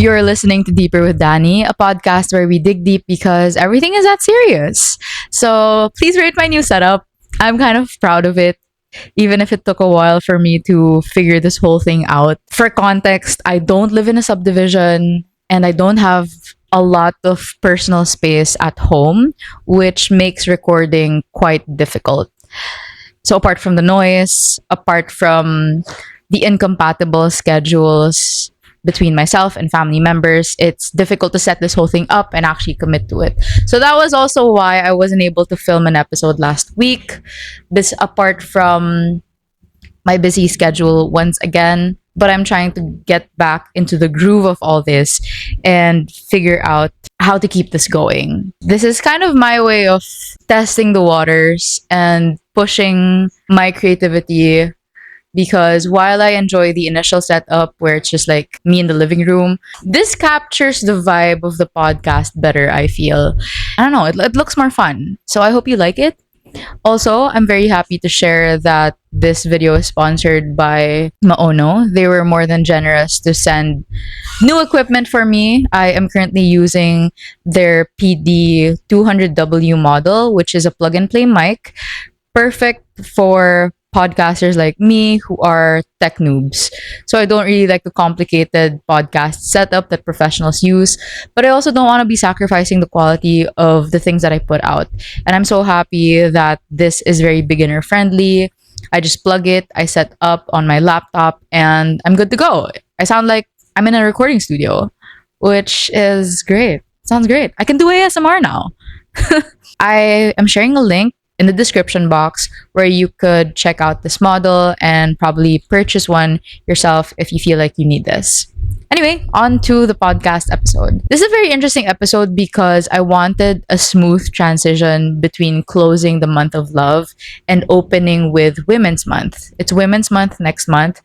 You're listening to Deeper with Dani, a podcast where we dig deep because everything is that serious. So please rate my new setup. I'm kind of proud of it, even if it took a while for me to figure this whole thing out. For context, I don't live in a subdivision and I don't have a lot of personal space at home, which makes recording quite difficult. So, apart from the noise, apart from the incompatible schedules between myself and family members, it's difficult to set this whole thing up and actually commit to it. So that was also why I wasn't able to film an episode last week. This apart from my busy schedule once again, but I'm trying to get back into the groove of all this and figure out how to keep this going. This is kind of my way of testing the waters and pushing my creativity because while I enjoy the initial setup where it's just like me in the living room, this captures the vibe of the podcast better, I feel. I don't know, it looks more fun. So I hope you like it. Also, I'm very happy to share that this video is sponsored by Maono. They were more than generous to send new equipment for me. I am currently using their PD 200W model, which is a plug and play mic, perfect for podcasters like me who are tech noobs. So I don't really like the complicated podcast setup that professionals use, but I also don't want to be sacrificing the quality of the things that I put out. And I'm so happy that this is very beginner friendly. I just plug it, I set up on my laptop, and I'm good to go. I sound like I'm in a recording studio, which is great. Sounds great. I can do ASMR now. I am sharing a link in the description box where you could check out this model and probably purchase one yourself if you feel like you need this. Anyway, on to the podcast episode. This is a very interesting episode because I wanted a smooth transition between closing the month of love and opening with Women's Month. It's Women's Month next month.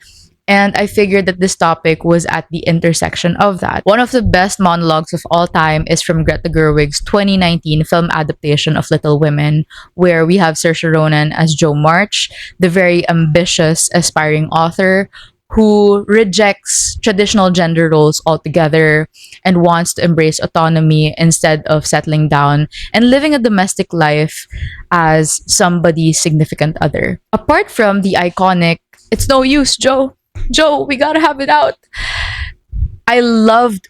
And I figured that this topic was at the intersection of that. One of the best monologues of all time is from Greta Gerwig's 2019 film adaptation of Little Women, where we have Saoirse Ronan as Jo March, the very ambitious, aspiring author who rejects traditional gender roles altogether and wants to embrace autonomy instead of settling down and living a domestic life as somebody's significant other. Apart from the iconic, "It's no use, Jo. Jo, we gotta have it out." I loved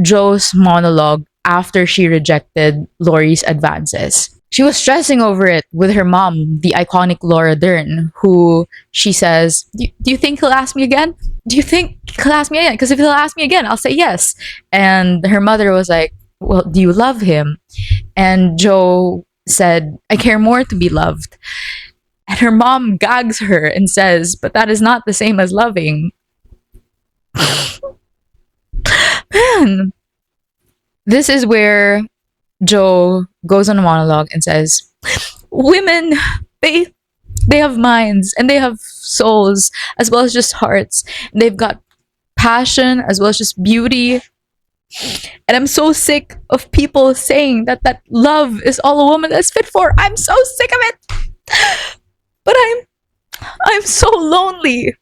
Jo's monologue after she rejected Laurie's advances. She was stressing over it with her mom, the iconic Laura Dern, who she says, Do you think he'll ask me again? Do you think he'll ask me again? Because if he'll ask me again, I'll say yes." And her mother was like, "Well, do you love him?" And Jo said, "I care more to be loved." And her mom gags her and says, "But that is not the same as loving." Man, this is where Jo goes on a monologue and says, "Women, they have minds and they have souls as well as just hearts. And they've got passion as well as just beauty. And I'm so sick of people saying that love is all a woman is fit for. I'm so sick of it. But I'm so lonely."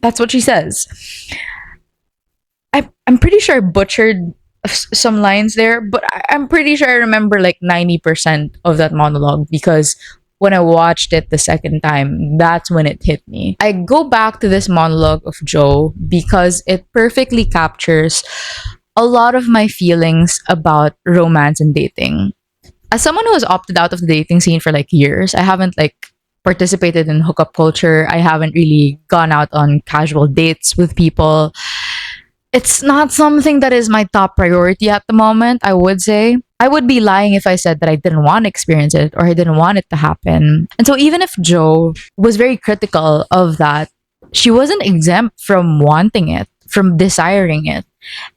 That's what she says. I'm pretty sure I butchered some lines there, but I'm pretty sure I remember like 90% of that monologue because when I watched it the second time, that's when it hit me. I go back to this monologue of Jo because it perfectly captures a lot of my feelings about romance and dating. As someone who has opted out of the dating scene for like years, I haven't like participated in hookup culture. I haven't really gone out on casual dates with people. It's not something that is my top priority at the moment, I would say. I would be lying if I said that I didn't want to experience it or I didn't want it to happen. And so even if Jo was very critical of that, she wasn't exempt from wanting it, from desiring it.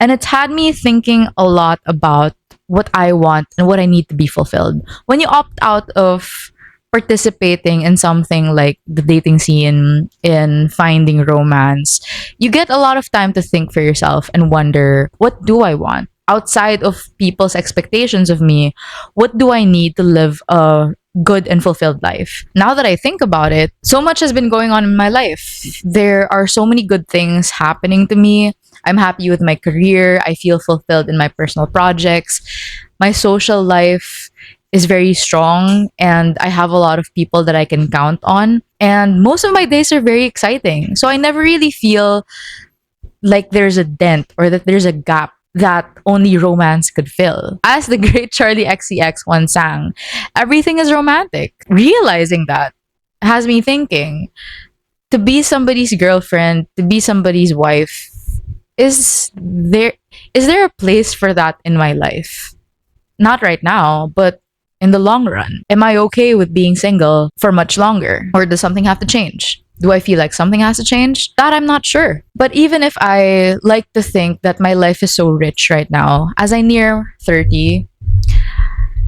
And it's had me thinking a lot about what I want and what I need to be fulfilled. When you opt out of participating in something like the dating scene, in finding romance, you get a lot of time to think for yourself and wonder, what do I want? Outside of people's expectations of me, what do I need to live a good and fulfilled life? Now that I think about it, so much has been going on in my life. There are so many good things happening to me. I'm happy with my career. I feel fulfilled in my personal projects. My social life is very strong, and I have a lot of people that I can count on. And most of my days are very exciting. So I never really feel like there's a dent or that there's a gap that only romance could fill. As the great Charlie XCX once sang, everything is romantic. Realizing that has me thinking, to be somebody's girlfriend, to be somebody's wife, is there is there a place for that in my life? Not right now, but in the long run. Am I okay with being single for much longer? Or does something have to change? Do I feel like something has to change? That I'm not sure. But even if I like to think that my life is so rich right now, as I near 30,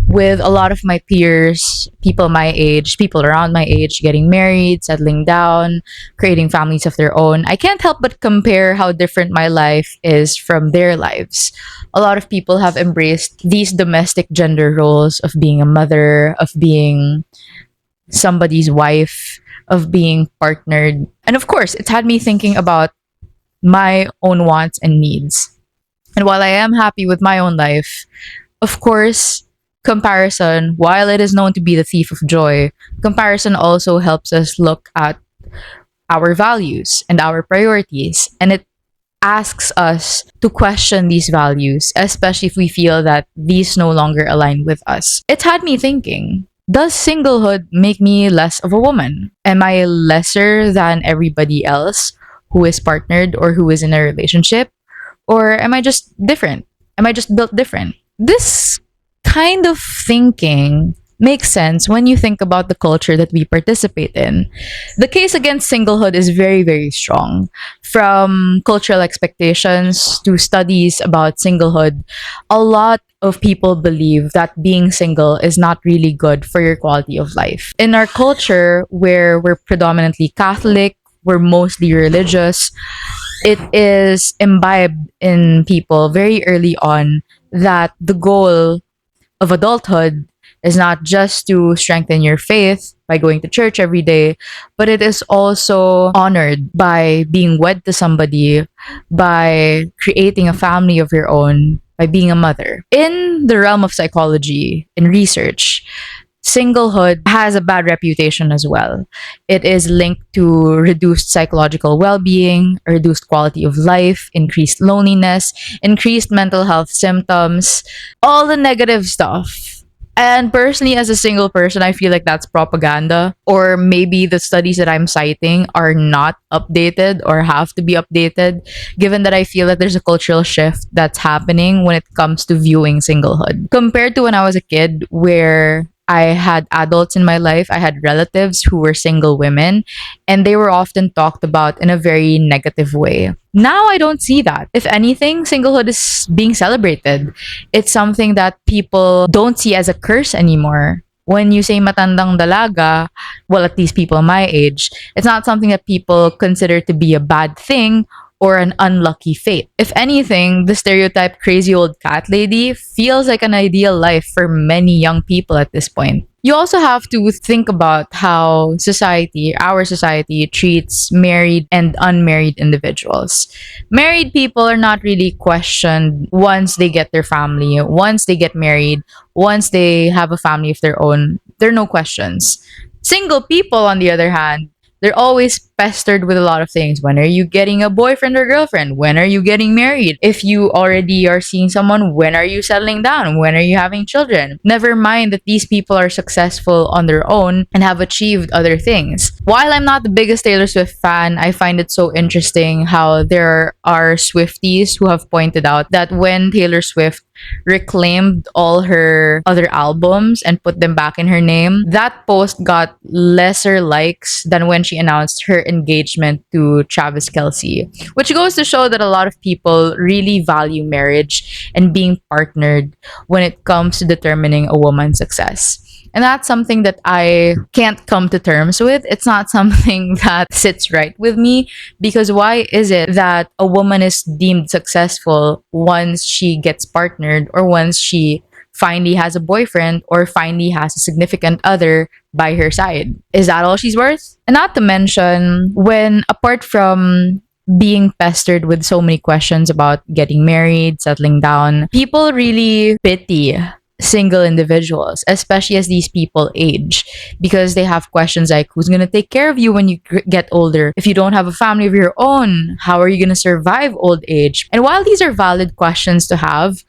with a lot of my peers, people my age, people around my age getting married, settling down, creating families of their own, I can't help but compare how different my life is from their lives. A lot of people have embraced these domestic gender roles of being a mother, of being somebody's wife, of being partnered. And of course, it's had me thinking about my own wants and needs. And while I am happy with my own life, of course, comparison, while it is known to be the thief of joy, comparison also helps us look at our values and our priorities. And it asks us to question these values, especially if we feel that these no longer align with us. It had me thinking, does singlehood make me less of a woman? Am I lesser than everybody else who is partnered or who is in a relationship? Or am I just different? Am I just built different? This kind of thinking makes sense when you think about the culture that we participate in. The case against singlehood is very, very strong. From cultural expectations to studies about singlehood, a lot of people believe that being single is not really good for your quality of life. In our culture, where we're predominantly Catholic, we're mostly religious, it is imbibed in people very early on that the goal of adulthood is not just to strengthen your faith by going to church every day, but it is also honored by being wed to somebody, by creating a family of your own, by being a mother. In the realm of psychology, in research, singlehood has a bad reputation as well. It is linked to reduced psychological well being, reduced quality of life, increased loneliness, increased mental health symptoms, all the negative stuff. And personally, as a single person, I feel like that's propaganda. Or maybe the studies that I'm citing are not updated or have to be updated, given that I feel that there's a cultural shift that's happening when it comes to viewing singlehood. Compared to when I was a kid, where I had adults in my life, I had relatives who were single women, and they were often talked about in a very negative way. Now I don't see that. If anything, singlehood is being celebrated. It's something that people don't see as a curse anymore. When you say matandang dalaga, well, at least people my age, it's not something that people consider to be a bad thing or an unlucky fate. If anything, the stereotype crazy old cat lady feels like an ideal life for many young people at this point. You also have to think about how our society, treats married and unmarried individuals. Married people are not really questioned once they get their family, once they get married, once they have a family of their own. There are no questions. Single people, on the other hand, they're always pestered with a lot of things. When are you getting a boyfriend or girlfriend? When are you getting married? If you already are seeing someone, when are you settling down? When are you having children? Never mind that these people are successful on their own and have achieved other things. While I'm not the biggest Taylor Swift fan, I find it so interesting how there are Swifties who have pointed out that when Taylor Swift reclaimed all her other albums and put them back in her name, that post got lesser likes than when she announced her engagement to Travis Kelce, which goes to show that a lot of people really value marriage and being partnered when it comes to determining a woman's success. And that's something that I can't come to terms with. It's not something that sits right with me, because why is it that a woman is deemed successful once she gets partnered or once she finally has a boyfriend or finally has a significant other by her side? Is that all she's worth? And not to mention, when apart from being pestered with so many questions about getting married, settling down. People really pity single individuals, especially as these people age, because they have questions like, who's going to take care of you when you get older? If you don't have a family of your own, how are you going to survive old age? And while these are valid questions to have,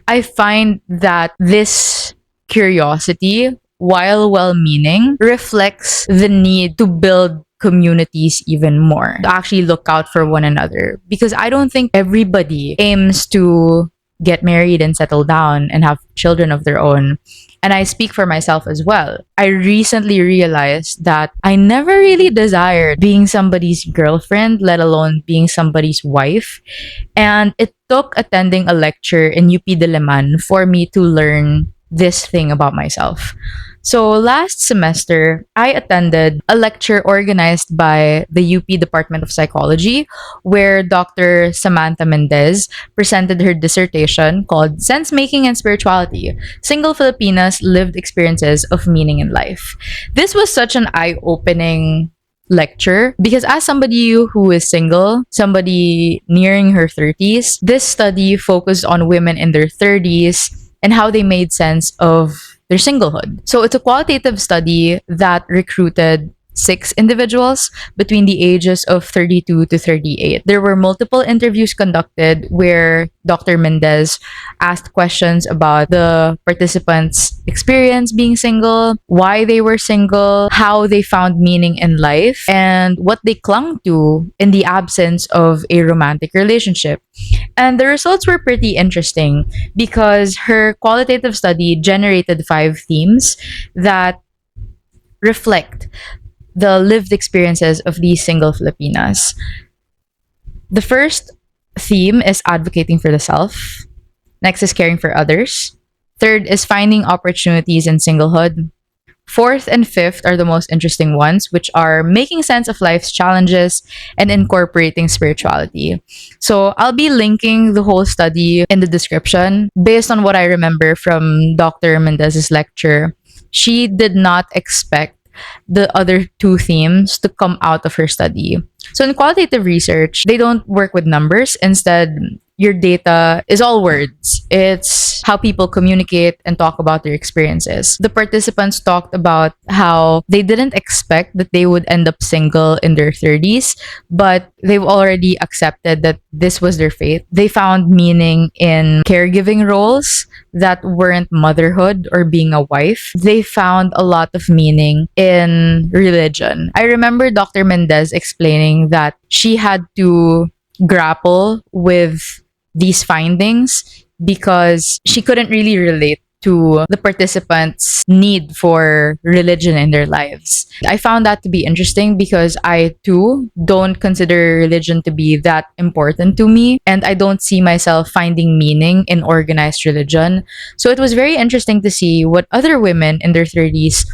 I find that this curiosity, while well meaning, reflects the need to build communities even more, to actually look out for one another. Because I don't think everybody aims to get married and settle down and have children of their own. And I speak for myself as well. I recently realized that I never really desired being somebody's girlfriend, let alone being somebody's wife. And it took attending a lecture in UP Diliman for me to learn this thing about myself. So last semester, I attended a lecture organized by the UP Department of Psychology, where Dr. Samantha Mendez presented her dissertation called Sense Making and Spirituality: Single Filipinas Lived Experiences of Meaning in Life. This was such an eye opening lecture because, as somebody who is single, somebody nearing her 30s, this study focused on women in their 30s and how they made sense of their singlehood. So it's a qualitative study that recruited 6 individuals between the ages of 32 to 38. There were multiple interviews conducted where Dr. Mendez asked questions about the participants' experience being single, why they were single, how they found meaning in life, and what they clung to in the absence of a romantic relationship. And the results were pretty interesting because her qualitative study generated 5 themes that reflect the lived experiences of these single Filipinas. The first theme is advocating for the self. Next is caring for others. Third is finding opportunities in singlehood. Fourth and fifth are the most interesting ones, which are making sense of life's challenges and incorporating spirituality. So I'll be linking the whole study in the description. Based on what I remember from Dr. Mendez's lecture, she did not expect the other 2 themes to come out of her study. So in qualitative research, they don't work with numbers. Instead, your data is all words. It's how people communicate and talk about their experiences. The participants talked about how they didn't expect that they would end up single in their 30s, but they've already accepted that this was their fate. They found meaning in caregiving roles that weren't motherhood or being a wife. They found a lot of meaning in religion. I remember Dr. Mendez explaining that she had to grapple with these findings because she couldn't really relate to the participants' need for religion in their lives. I found that to be interesting because I too don't consider religion to be that important to me, and I don't see myself finding meaning in organized religion. So it was very interesting to see what other women in their 30s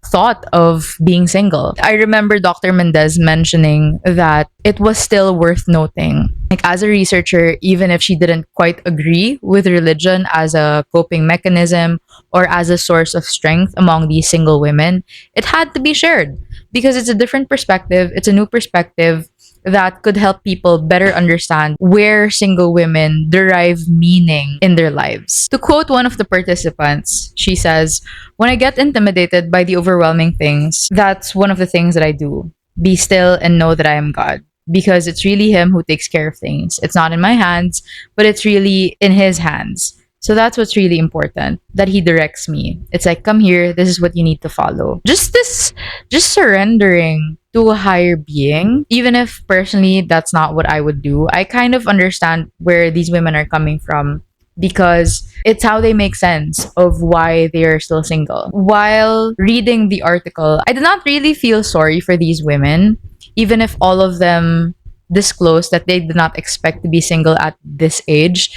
thought of being single. I remember Dr. Mendez mentioning that it was still worth noting. Like, as a researcher, even if she didn't quite agree with religion as a coping mechanism or as a source of strength among these single women, it had to be shared because it's a different perspective, it's a new perspective that could help people better understand where single women derive meaning in their lives. To quote one of the participants, she says, "When I get intimidated by the overwhelming things, that's one of the things that I do. Be still and know that I am God. Because it's really Him who takes care of things. It's not in my hands, but it's really in His hands. So that's what's really important, that He directs me. It's like, come here, this is what you need to follow." Just surrendering to a higher being, even if personally that's not what I would do. I kind of understand where these women are coming from because it's how they make sense of why they are still single. While reading the article, I did not really feel sorry for these women, even if all of them disclosed that they did not expect to be single at this age.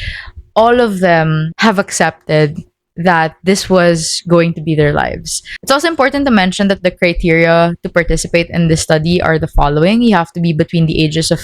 All of them have accepted that this was going to be their lives. It's also important to mention that the criteria to participate in this study are the following. You have to be between the ages of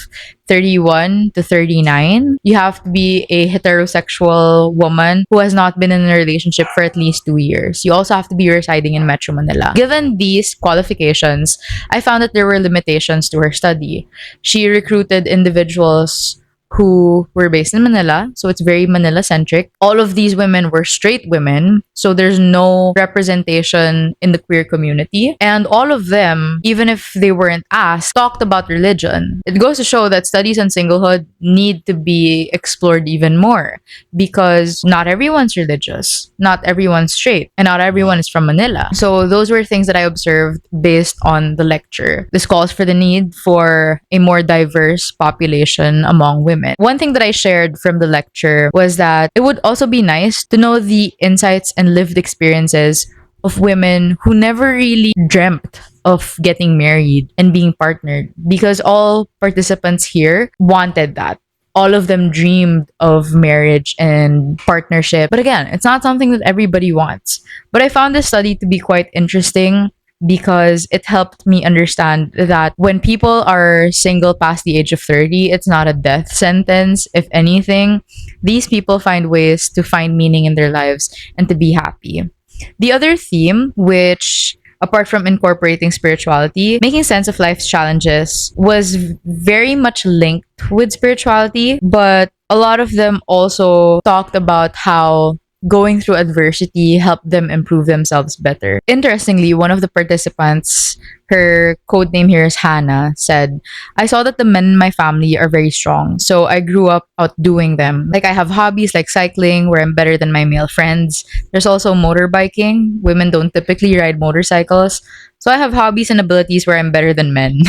31 to 39. You have to be a heterosexual woman who has not been in a relationship for at least 2 years. You also have to be residing in Metro Manila. Given these qualifications, I found that there were limitations to her study. She recruited individuals who were based in Manila, so it's very Manila centric. All of these women were straight women, so there's no representation in the queer community. And all of them, even if they weren't asked, talked about religion. It goes to show that studies on singlehood need to be explored even more because not everyone's religious, not everyone's straight, and not everyone is from Manila. So those were things that I observed based on the lecture. This calls for the need for a more diverse population among women. One thing that I shared from the lecture was that it would also be nice to know the insights and lived experiences of women who never really dreamt of getting married and being partnered, because all participants here wanted that. All of them dreamed of marriage and partnership. But again, it's not something that everybody wants. But I found this study to be quite interesting because it helped me understand that when people are single past the age of 30, it's not a death sentence. If anything, these people find ways to find meaning in their lives and to be happy. The other theme, which apart from incorporating spirituality, making sense of life's challenges was very much linked with spirituality, but a lot of them also talked about how going through adversity helped them improve themselves better. Interestingly, one of the participants, her code name here is Hannah, said, I saw that the men in my family are very strong, so I grew up outdoing them. Like, I have hobbies like cycling, where I'm better than my male friends. There's also motorbiking. Women don't typically ride motorcycles. So I have hobbies and abilities where I'm better than men.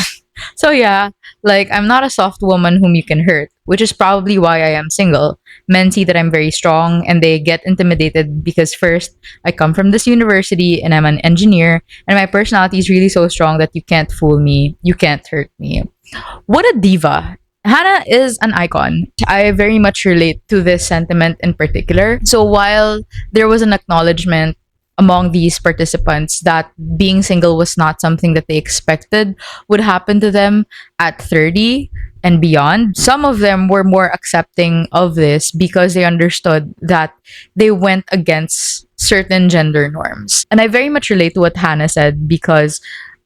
So yeah, like I'm not a soft woman whom you can hurt, which is probably why I am single. Men see that I'm very strong and they get intimidated because first, I come from this university and I'm an engineer and my personality is really so strong that you can't fool me, you can't hurt me. What a diva. Hannah is an icon. I very much relate to this sentiment in particular. So while there was an acknowledgement among these participants that being single was not something that they expected would happen to them at 30 and beyond, some of them were more accepting of this because they understood that they went against certain gender norms. And I very much relate to what Hannah said because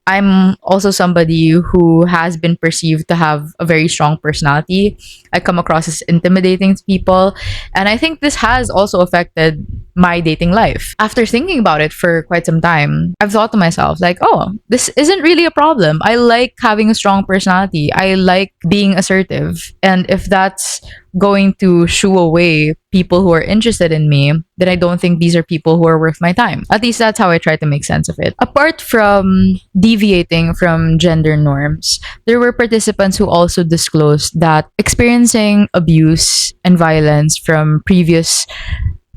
I'm also somebody who has been perceived to have a very strong personality. I come across as intimidating to people. And I think this has also affected my dating life. After thinking about it for quite some time, I've thought to myself, like, oh, this isn't really a problem. I like having a strong personality. I like being assertive. And if that's going to shoo away people who are interested in me, then I don't think these are people who are worth my time. At least that's how I try to make sense of it. Apart from deviating from gender norms, there were participants who also disclosed that experiencing abuse and violence from previous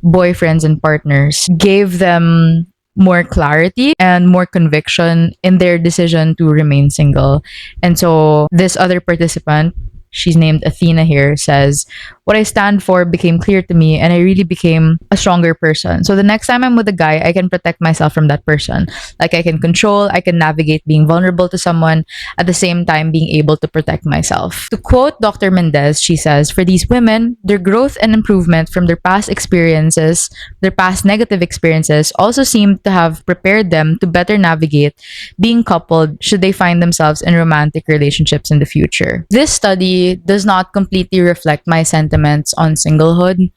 boyfriends and partners gave them more clarity and more conviction in their decision to remain single. And so this other participant, she's named Athena here, says, what I stand for became clear to me and I really became a stronger person. So the next time I'm with a guy, I can protect myself from that person. Like I can control, I can navigate being vulnerable to someone at the same time being able to protect myself. To quote Dr. Mendez, she says, for these women, their growth and improvement from their past experiences, their past negative experiences also seem to have prepared them to better navigate being coupled should they find themselves in romantic relationships in the future. This study does not completely reflect my sentiments on singlehood.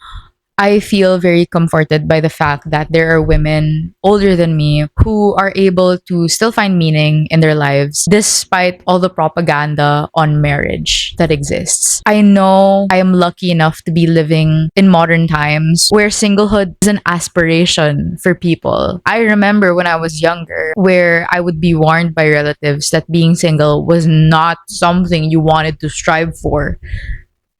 I feel very comforted by the fact that there are women older than me who are able to still find meaning in their lives despite all the propaganda on marriage that exists. I know I am lucky enough to be living in modern times where singlehood is an aspiration for people. I remember when I was younger where I would be warned by relatives that being single was not something you wanted to strive for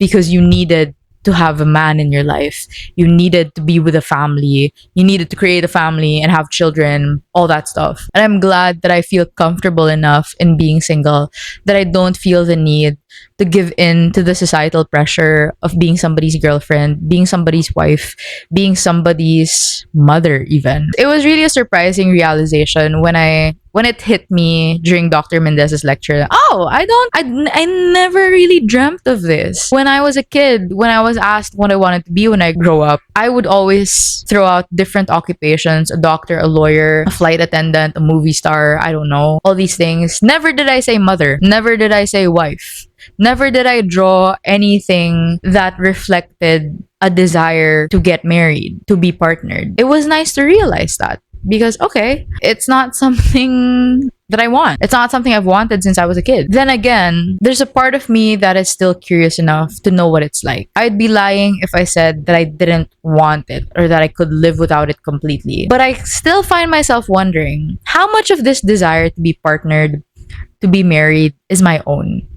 because you needed to have a man in your life. You needed to be with a family. You needed to create a family and have children, all that stuff. And I'm glad that I feel comfortable enough in being single that I don't feel the need to give in to the societal pressure of being somebody's girlfriend, being somebody's wife, being somebody's mother even. It was really a surprising realization when it hit me during Dr. Mendez's lecture. Oh, I never really dreamt of this. When I was a kid, when I was asked what I wanted to be when I grow up, I would always throw out different occupations: a doctor, a lawyer, a flight attendant, a movie star, I don't know, all these things. Never did I say mother. Never did I say wife. Never did I draw anything that reflected a desire to get married, to be partnered. It was nice to realize that because, okay, it's not something that I want. It's not something I've wanted since I was a kid. Then again, there's a part of me that is still curious enough to know what it's like. I'd be lying if I said that I didn't want it or that I could live without it completely. But I still find myself wondering how much of this desire to be partnered, to be married, is my own.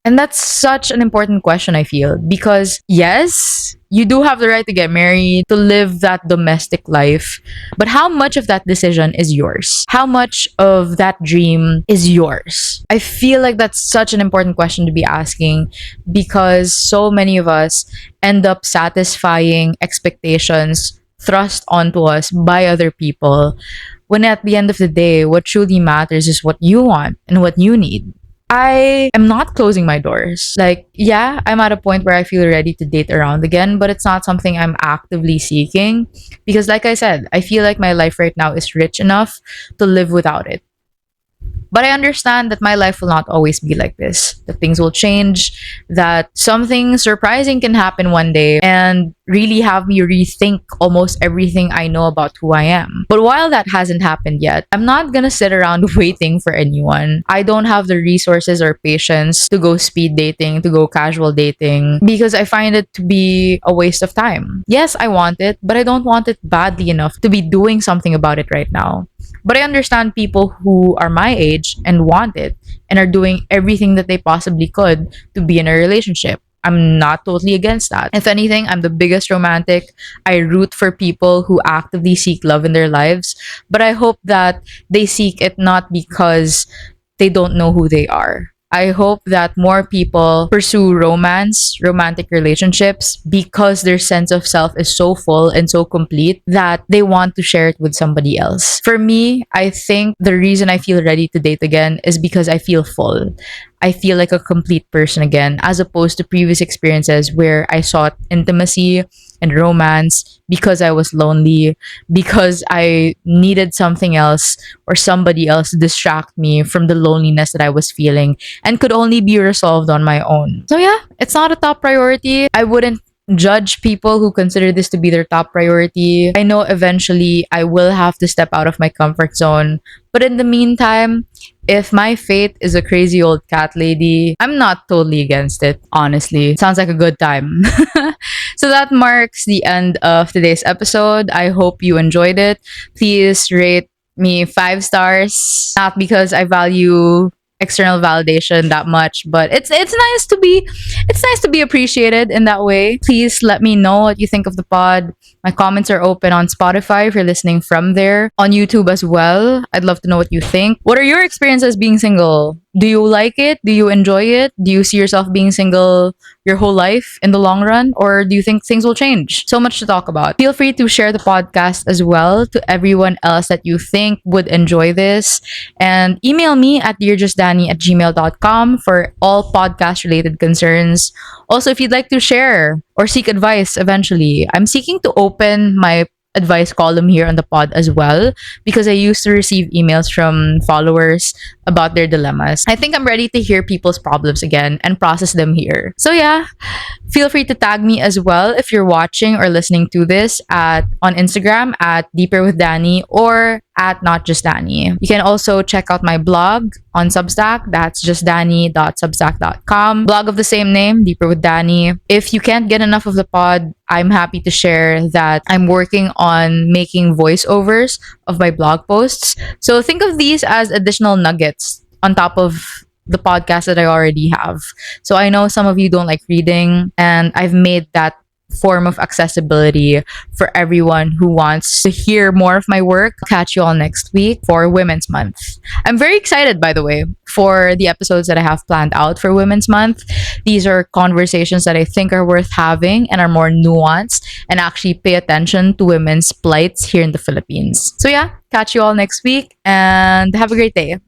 And that's such an important question, I feel, because yes, you do have the right to get married, to live that domestic life, but how much of that decision is yours? How much of that dream is yours? I feel like that's such an important question to be asking because so many of us end up satisfying expectations thrust onto us by other people, when at the end of the day, what truly matters is what you want and what you need. I am not closing my doors. Like, yeah, I'm at a point where I feel ready to date around again, but it's not something I'm actively seeking because, like I said, I feel like my life right now is rich enough to live without it. But I understand that my life will not always be like this, that things will change, that something surprising can happen one day and really have me rethink almost everything I know about who I am. But while that hasn't happened yet, I'm not gonna sit around waiting for anyone. I don't have the resources or patience to go speed dating, to go casual dating, because I find it to be a waste of time. Yes, I want it, but I don't want it badly enough to be doing something about it right now. But I understand people who are my age and want it and are doing everything that they possibly could to be in a relationship. I'm not totally against that. If anything, I'm the biggest romantic. I root for people who actively seek love in their lives, but I hope that they seek it not because they don't know who they are. I hope that more people pursue romance, romantic relationships, because their sense of self is so full and so complete that they want to share it with somebody else. For me, I think the reason I feel ready to date again is because I feel full. I feel like a complete person again, as opposed to previous experiences where I sought intimacy and romance because I was lonely, because I needed something else or somebody else to distract me from the loneliness that I was feeling and could only be resolved on my own. So yeah, it's not a top priority. I wouldn't judge people who consider this to be their top priority. I know eventually I will have to step out of my comfort zone. But in the meantime, if my fate is a crazy old cat lady, I'm not totally against it, honestly. Sounds like a good time. So that marks the end of today's episode. I hope you enjoyed it. Please rate me 5 stars. Not because I value external validation that much, but it's nice to be appreciated in that way. Please let me know what you think of the pod. My comments are open on Spotify if you're listening from there, on YouTube as well. I'd love to know what you think. What are your experiences being single? Do you like it? Do you enjoy it? Do you see yourself being single your whole life in the long run? Or do you think things will change? So much to talk about. Feel free to share the podcast as well to everyone else that you think would enjoy this. And email me at dearjustdani@gmail.com for all podcast related concerns. Also, if you'd like to share or seek advice eventually, I'm seeking to open my advice column here on the pod as well, because I used to receive emails from followers about their dilemmas. I think I'm ready to hear people's problems again and process them here. So yeah, feel free to tag me as well if you're watching or listening to this on Instagram at Deeper with Dani or at Not Just Dani. You can also check out my blog on Substack. That's justdani.substack.com. Blog of the same name, Deeper with Dani. If you can't get enough of the pod, I'm happy to share that I'm working on making voiceovers of my blog posts. So think of these as additional nuggets on top of the podcast that I already have. So I know some of you don't like reading, and I've made that form of accessibility for everyone who wants to hear more of my work. Catch you all next week for Women's Month. I'm very excited, by the way, for the episodes that I have planned out for Women's Month. These are conversations that I think are worth having and are more nuanced and actually pay attention to women's plights here in the Philippines. So, yeah, catch you all next week and have a great day.